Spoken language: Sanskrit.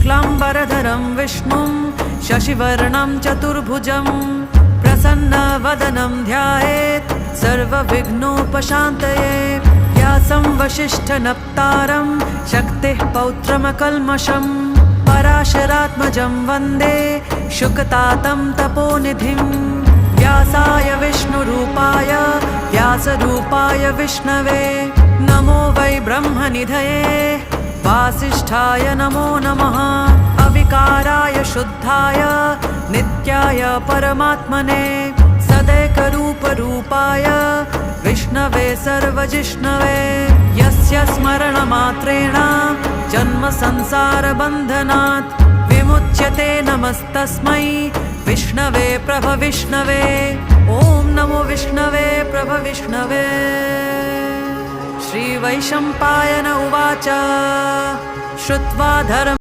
शुक्लाम्बरधरं विष्णुं शशिवर्णं चतुर्भुजं प्रसन्नवदनं ध्यायेत् सर्वविघ्नोपशान्तये। व्यासं वसिष्ठनप्तारं शक्तिः पौत्रमकल्मषं पराशरात्मजं वन्दे शुकतातं तपोनिधिं। व्यासाय विष्णुरूपाय व्यासरूपाय विष्णवे नमो वै ब्रह्मनिधये वासिष्ठाय नमो नमः। अविकाराय शुद्धाय नित्याय परमात्मने सदैकरूपरूपाय विष्णवे सर्वजिष्णवे। यस्य स्मरणमात्रेण जन्मसंसारबन्धनात् विमुच्यते नमस्तस्मै विष्णवे प्रभविष्णवे। ॐ नमो विष्णवे प्रभविष्णवे। श्रीवैशम्पायन उवाच श्रुत्वा धर्म